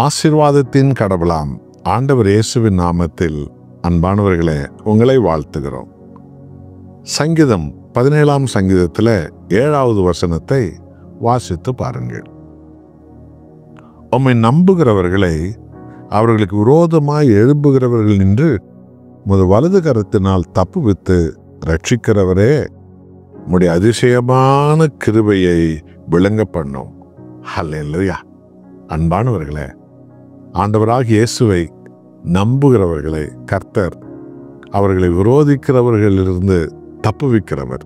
ஆசீர்வாதத்தின் கடவுளாம் ஆண்டவர் இயேசுவின் நாமத்தில் அன்பானவர்களே உங்களை வாழ்த்துகிறோம். சங்கீதம் 17ஆம் சங்கீதத்தில் 7வது வசனத்தை வாசித்து பாருங்கள். உம்மை நம்புகிறவர்களை அவர்களுக்கு விரோதமாய் எழும்புகிறவர்கள் நின்று உமது வலது கரத்தினால் தப்புவித்து ரட்சிக்கிறவரே, உம்முடைய அதிசயமான கிருபையை விளங்க பண்ணும். ஹல்லேலூயா. அன்பானவர்களே, ஆண்டவராகிய இயேசுவை நம்புகிறவர்களை கர்த்தர் அவர்களை விரோதிக்கிறவர்களிலிருந்து தப்புவிக்கிறவர்.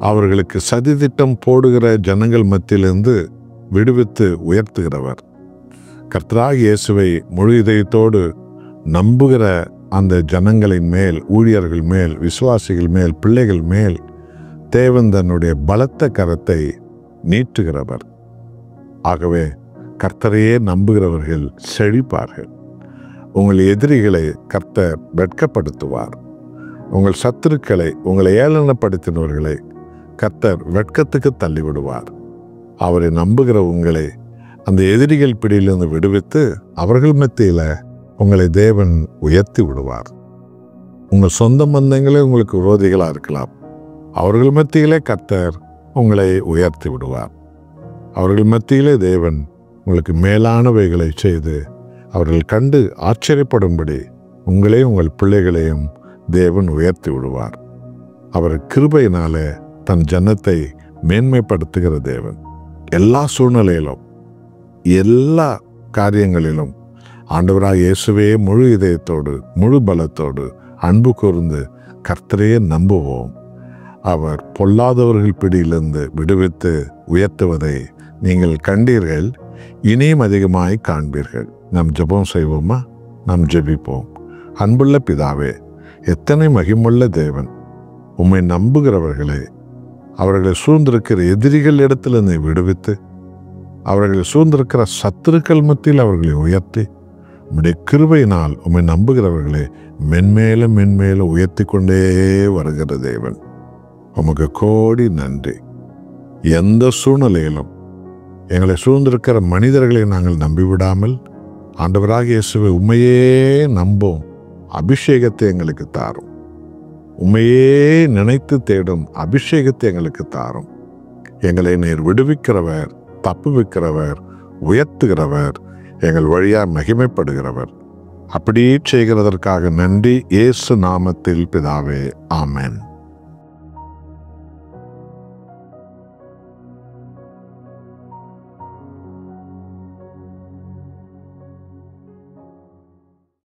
அவர்களுக்கு சதித்திட்டம் போடுகிற ஜனங்கள் மத்தியிலிருந்து விடுவித்து உயர்த்துகிறவர். கர்த்தராகிய இயேசுவை முழு இதயத்தோடு நம்புகிற அந்த ஜனங்களின் மேல், ஊழியர்கள் மேல், விசுவாசிகள் மேல், பிள்ளைகள் மேல் தேவன் தன்னுடைய பலத்த கரத்தை நீட்டுகிறவர். ஆகவே கர்த்தரையே நம்புகிறவர்கள் செழிப்பார்கள். உங்கள் எதிரிகளை கர்த்தர் வெட்கப்படுத்துவார். உங்கள் சத்துருக்களை, உங்களை ஏளனப்படுத்தினவர்களை கர்த்தர் வெட்கத்துக்கு தள்ளிவிடுவார். அவரை நம்புகிற உங்களை அந்த எதிரிகள் பிடியிலிருந்து விடுவித்து அவர்கள் மத்தியில் உங்களை தேவன் உயர்த்தி விடுவார். உங்கள் சொந்த பந்தங்களே உங்களுக்கு விரோதிகளாக இருக்கலாம். அவர்கள் மத்தியிலே கர்த்தர் உங்களை உயர்த்தி விடுவார். அவர்கள் மத்தியிலே தேவன் உங்களுக்கு மேலானவைகளை செய்து அவர்கள் கண்டு ஆச்சரியப்படும்படி உங்களையும் உங்கள் பிள்ளைகளையும் தேவன் உயர்த்தி விடுவார். அவர் கிருபையினாலே தன் ஜனத்தை மேன்மைப்படுத்துகிற தேவன். எல்லா சூழ்நிலையிலும், எல்லா காரியங்களிலும் ஆண்டவராக இயேசுவே முழு இதயத்தோடு, முழு பலத்தோடு, அன்பு கூர்ந்து கர்த்தரையே நம்புவோம். அவர் பொல்லாதவர்கள் பிடியிலிருந்து விடுவித்து உயர்த்துவதை நீங்கள் கண்டீர்கள், இனியும் அதிகமாய் காண்பீர்கள். நாம் ஜெபம் செய்வோமா? நாம் ஜெபிப்போம். அன்புள்ள பிதாவே, எத்தனை மகிமுள்ள தேவன், உம்மை நம்புகிறவர்களை அவர்களை சூழ்ந்திருக்கிற எதிரிகள் இடத்துல நீ விடுவித்து அவர்களை சூழ்ந்திருக்கிற சத்துருக்கள் மத்தியில் அவர்களை உயர்த்தி உம்முடைய கிருபையினால் உம்மை நம்புகிறவர்களை மென்மேலும் மென்மேலும் உயர்த்தி கொண்டே வருகிற தேவன், உமக்கு கோடி நன்றி. எந்த சூழ்நிலையிலும் எங்களை சூழ்ந்திருக்கிற மனிதர்களை நாங்கள் நம்பிவிடாமல் ஆண்டவராகிய இயேசுவை உம்மையே நம்போம் அபிஷேகத்தை எங்களுக்கு தாரும். உம்மையே நினைத்து தேடும் அபிஷேகத்தை எங்களுக்கு தாரும். எங்களை நீர் விடுவிக்கிறவர், தப்புவிக்கிறவர், உயர்த்துகிறவர், எங்கள் வழியாக மகிமைப்படுகிறவர். அப்படியே செய்கிறதற்காக நன்றி. இயேசு நாமத்தில் பிதாவே, ஆமென்.